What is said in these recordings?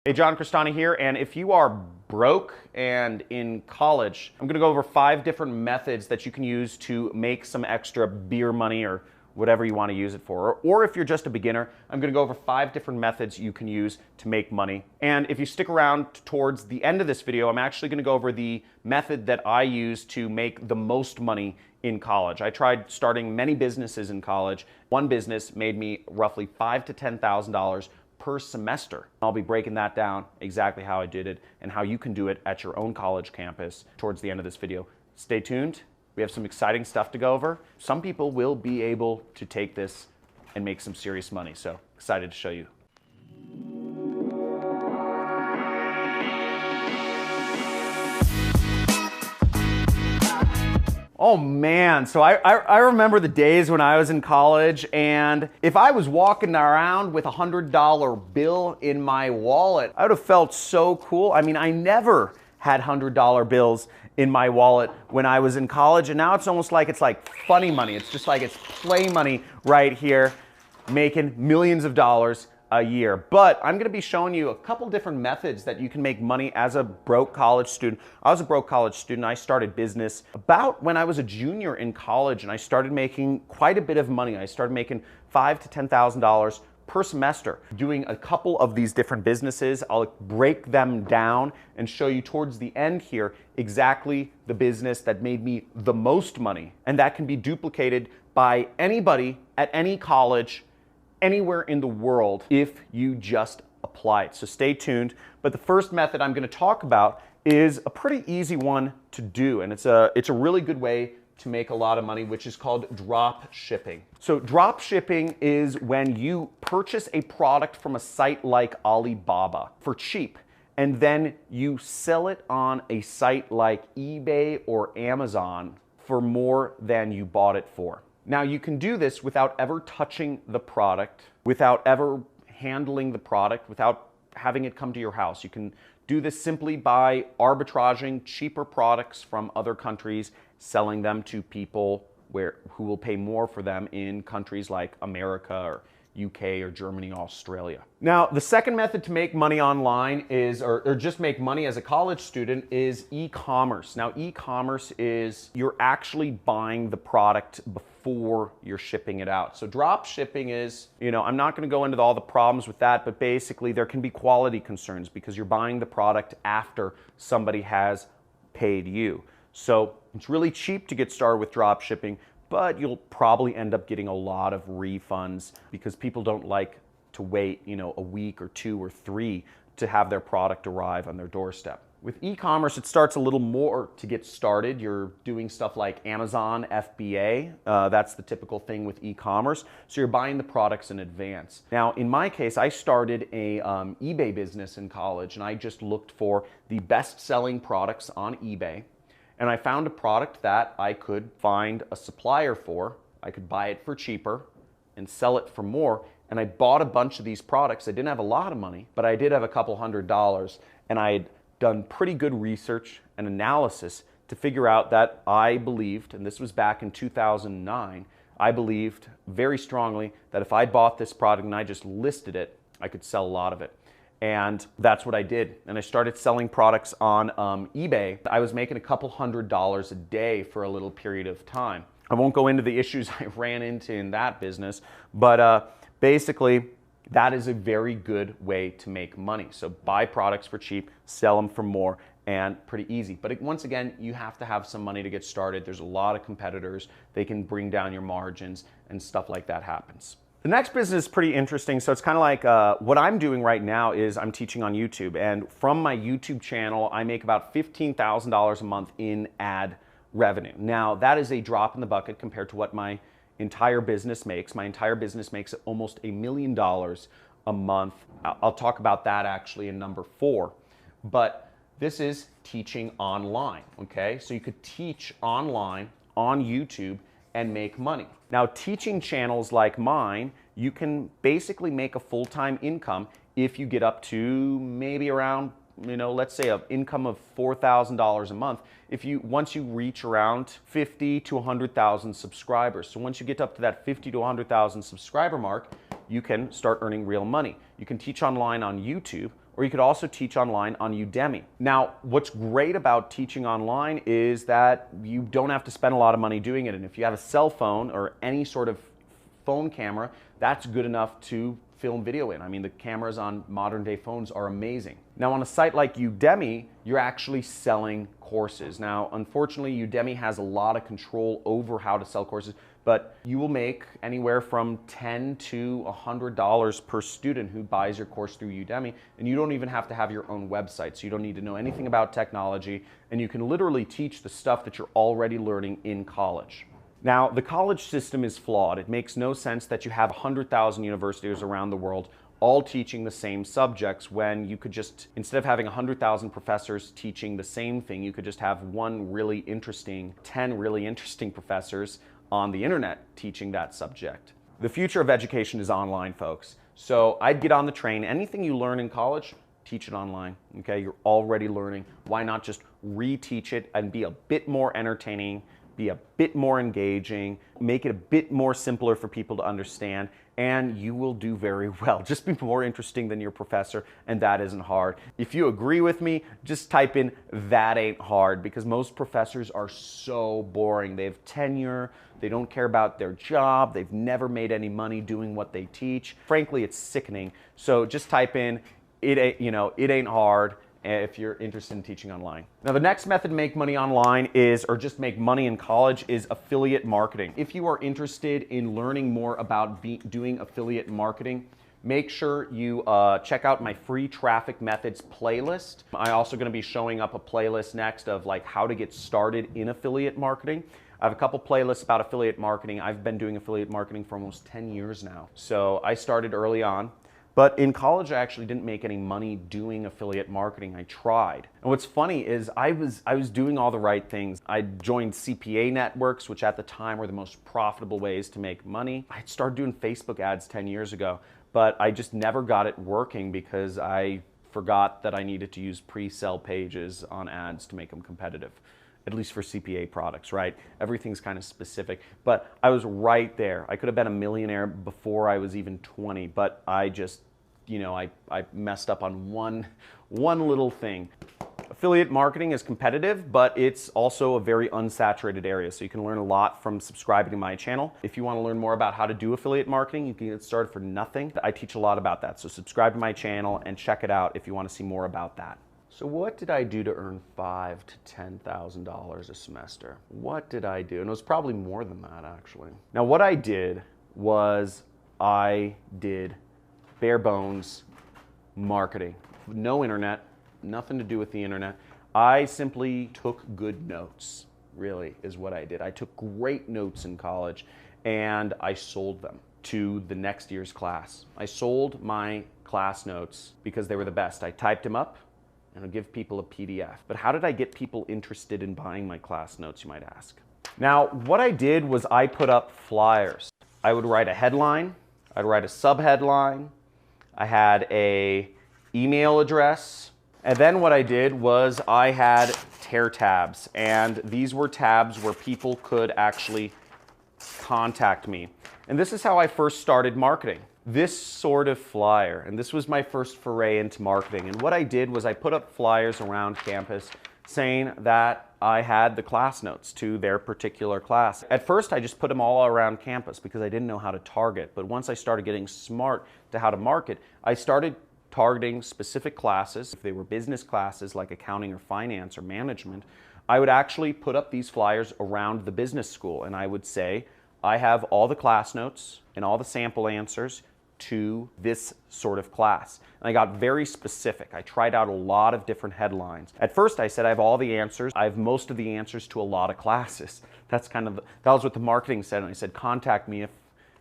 Hey, John Crestani here, and if you are broke and in college, I'm gonna go over 5 different methods that you can use to make some extra beer money or whatever you wanna use it for. Or if you're just a beginner, I'm gonna go over 5 different methods you can use to make money. And if you stick around towards the end of this video, I'm actually gonna go over the method that I use to make the most money in college. I tried starting many businesses in college. One business made me roughly $5,000 to $10,000 per semester. I'll be breaking that down, exactly how I did it and how you can do it at your own college campus towards the end of this video. Stay tuned. We have some exciting stuff to go over. Some people will be able to take this and make some serious money, so excited to show you. Oh man, so I remember the days when I was in college, and if I was walking around with a $100 bill in my wallet, I would have felt so cool. I mean, I never had $100 bills in my wallet when I was in college, and now it's almost like it's like funny money. It's just like it's play money right here, making millions of dollars a year. But I'm gonna be showing you a couple different methods that you can make money as a broke college student. I was a broke college student. I started business about when I was a junior in college, and I started making quite a bit of money. I started making $5,000 to $10,000 per semester doing a couple of these different businesses. I'll break them down and show you towards the end here exactly the business that made me the most money, and that can be duplicated by anybody at any college anywhere in the world if you just apply it. So stay tuned. But the first method I'm going to talk about is a pretty easy one to do, and it's a really good way to make a lot of money, which is called drop shipping. So drop shipping is when you purchase a product from a site like Alibaba for cheap, and then you sell it on a site like eBay or Amazon for more than you bought it for. Now, you can do this without ever touching the product, without ever handling the product, without having it come to your house. You can do this simply by arbitraging cheaper products from other countries, selling them to people who will pay more for them in countries like America or UK or Germany, Australia. Now, the second method to make money online is, or just make money as a college student, is e-commerce. Now, e-commerce is you're actually buying the product before you're shipping it out. So drop shipping is, I'm not going to go into all the problems with that, but basically there can be quality concerns because you're buying the product after somebody has paid you. So it's really cheap to get started with drop shipping, but you'll probably end up getting a lot of refunds because people don't like to wait, a week or 2 or 3 to have their product arrive on their doorstep. With e-commerce, it starts a little more to get started. You're doing stuff like Amazon FBA. That's the typical thing with e-commerce. So you're buying the products in advance. Now, in my case, I started a eBay business in college, and I just looked for the best-selling products on eBay. And I found a product that I could find a supplier for. I could buy it for cheaper and sell it for more. And I bought a bunch of these products. I didn't have a lot of money, but I did have a couple $100s. And I had done pretty good research and analysis to figure out that I believed, and this was back in 2009, I believed very strongly that if I bought this product and I just listed it, I could sell a lot of it. And that's what I did. And I started selling products on eBay. I was making a couple $100s a day for a little period of time. I won't go into the issues I ran into in that business, but basically, that is a very good way to make money. So buy products for cheap, sell them for more, and pretty easy. But once again, you have to have some money to get started. There's a lot of competitors. They can bring down your margins, and stuff like that happens. The next business is pretty interesting. So it's kind of like what I'm doing right now is I'm teaching on YouTube. And from my YouTube channel, I make about $15,000 a month in ad revenue. Now, that is a drop in the bucket compared to what my entire business makes. My entire business makes almost $1 million a month. I'll talk about that actually in number 4. But this is teaching online, okay? So you could teach online on YouTube and make money. Now, teaching channels like mine, you can basically make a full-time income if you get up to maybe around, let's say an income of $4,000 a month. Once you reach around 50 to 100,000 subscribers. So once you get up to that 50 to 100,000 subscriber mark, you can start earning real money. You can teach online on YouTube, or you could also teach online on Udemy. Now, what's great about teaching online is that you don't have to spend a lot of money doing it. And if you have a cell phone or any sort of phone camera, that's good enough to film video in. I mean, the cameras on modern day phones are amazing. Now, on a site like Udemy, you're actually selling courses. Now, unfortunately, Udemy has a lot of control over how to sell courses, but you will make anywhere from $10 to $100 per student who buys your course through Udemy, and you don't even have to have your own website, so you don't need to know anything about technology, and you can literally teach the stuff that you're already learning in college. Now, the college system is flawed. It makes no sense that you have 100,000 universities around the world all teaching the same subjects when you could just, instead of having 100,000 professors teaching the same thing, you could just have 10 really interesting professors on the internet teaching that subject. The future of education is online, folks. So I'd get on the train. Anything you learn in college, teach it online, okay? You're already learning. Why not just reteach it and be a bit more entertaining, be a bit more engaging, make it a bit more simpler for people to understand, and you will do very well. Just be more interesting than your professor, and that isn't hard. If you agree with me, just type in "that ain't hard," because most professors are so boring. They have tenure, they don't care about their job, they've never made any money doing what they teach. Frankly, it's sickening. So just type in it ain't hard if you're interested in teaching online. Now, the next method to make money online or just make money in college is affiliate marketing. If you are interested in learning more about doing affiliate marketing, make sure you check out my free traffic methods playlist. I'm also going to be showing up a playlist next of like how to get started in affiliate marketing. I have a couple playlists about affiliate marketing. I've been doing affiliate marketing for almost 10 years now. So I started early on. But in college, I actually didn't make any money doing affiliate marketing. I tried. And what's funny is I was doing all the right things. I joined CPA networks, which at the time were the most profitable ways to make money. I started doing Facebook ads 10 years ago, but I just never got it working because I forgot that I needed to use pre-sell pages on ads to make them competitive. At least for CPA products, right? Everything's kind of specific, but I was right there. I could have been a millionaire before I was even 20, but I just, I messed up on one little thing. Affiliate marketing is competitive, but it's also a very unsaturated area, so you can learn a lot from subscribing to my channel. If you want to learn more about how to do affiliate marketing, you can get started for nothing. I teach a lot about that, so subscribe to my channel and check it out if you want to see more about that. So what did I do to earn $5,000 to $10,000 a semester? What did I do? And it was probably more than that, actually. Now, what I did was I did bare bones marketing. No internet, nothing to do with the internet. I simply took good notes, really, is what I did. I took great notes in college, and I sold them to the next year's class. I sold my class notes because they were the best. I typed them up, and I'll give people a PDF. But how did I get people interested in buying my class notes, you might ask? Now, what I did was I put up flyers. I would write a headline, I'd write a subheadline, I had a email address, and then what I did was I had tear tabs, and these were tabs where people could actually contact me. And this is how I first started marketing. This sort of flyer, and this was my first foray into marketing. And what I did was I put up flyers around campus saying that I had the class notes to their particular class. At first, I just put them all around campus because I didn't know how to target. But once I started getting smart to how to market, I started targeting specific classes. If they were business classes like accounting or finance or management, I would actually put up these flyers around the business school, and I would say, I have all the class notes and all the sample answers to this sort of class. And I got very specific. I tried out a lot of different headlines. At first I said I have all the answers. I have most of the answers to a lot of classes. That was what the marketing said. And I said, contact me if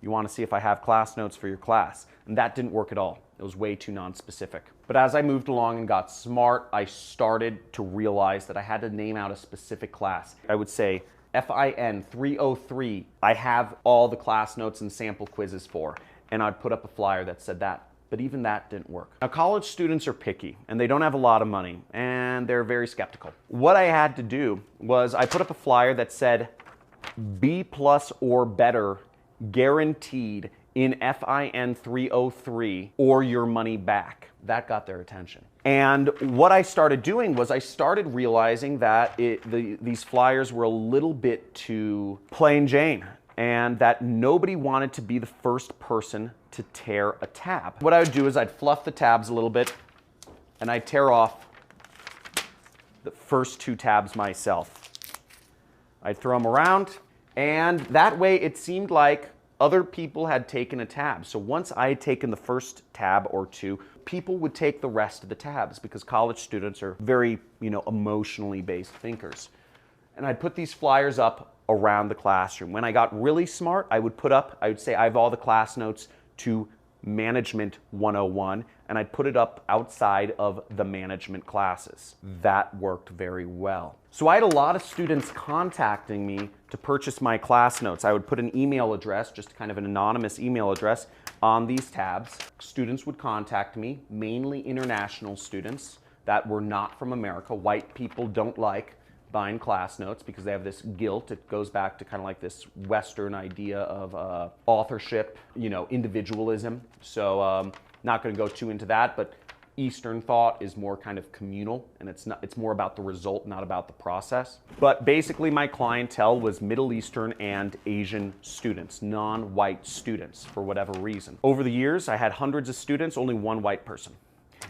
you want to see if I have class notes for your class. And that didn't work at all. It was way too non-specific. But as I moved along and got smart, I started to realize that I had to name out a specific class. I would say, FIN 303, I have all the class notes and sample quizzes for. And I'd put up a flyer that said that. But even that didn't work. Now, college students are picky, and they don't have a lot of money, and they're very skeptical. What I had to do was I put up a flyer that said B+ or better guaranteed in FIN 303 or your money back. That got their attention. And what I started doing was I started realizing that these flyers were a little bit too plain Jane, and that nobody wanted to be the first person to tear a tab. What I would do is I'd fluff the tabs a little bit and I'd tear off the first 2 tabs myself. I'd throw them around, and that way it seemed like other people had taken a tab. So once I had taken the first tab or 2, people would take the rest of the tabs, because college students are very, emotionally based thinkers. And I'd put these flyers up around the classroom. When I got really smart, I would say I have all the class notes to Management 101, and I'd put it up outside of the management classes. That worked very well. So I had a lot of students contacting me to purchase my class notes. I would put an email address, just kind of an anonymous email address, on these tabs. Students would contact me, mainly international students that were not from America. White people don't like buying class notes because they have this guilt. It goes back to kind of like this Western idea of authorship, individualism. So not going to go too into that, but Eastern thought is more kind of communal, and it's more about the result, not about the process. But basically my clientele was Middle Eastern and Asian students, non-white students, for whatever reason. Over the years, I had hundreds of students, only one white person.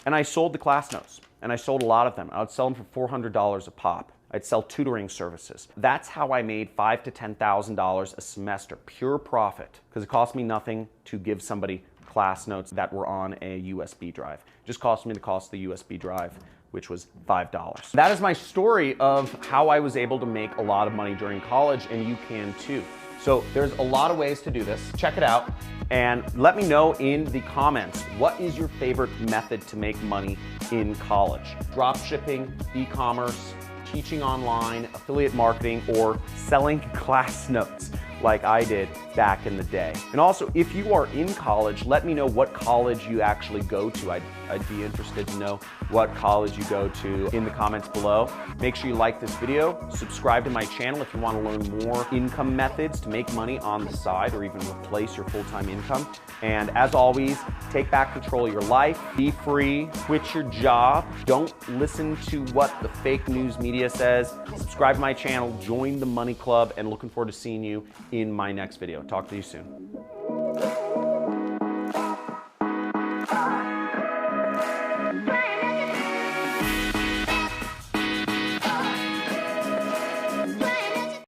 And I sold the class notes, and I sold a lot of them. I would sell them for $400 a pop. I'd sell tutoring services. That's how I made $5,000 to $10,000 a semester, pure profit, because it cost me nothing to give somebody class notes that were on a USB drive. It just cost me the cost of the USB drive, which was $5. That is my story of how I was able to make a lot of money during college, and you can too. So there's a lot of ways to do this. Check it out and let me know in the comments, what is your favorite method to make money in college? Drop shipping, e-commerce, teaching online, affiliate marketing, or selling class notes like I did back in the day. And also, if you are in college, let me know what college you actually go to. I'd be interested to know what college you go to in the comments below. Make sure you like this video, subscribe to my channel if you want to learn more income methods to make money on the side or even replace your full-time income. And as always, take back control of your life, be free, quit your job, don't listen to what the fake news media says, subscribe to my channel, join the Money Club, and looking forward to seeing you in my next video. Talk to you soon.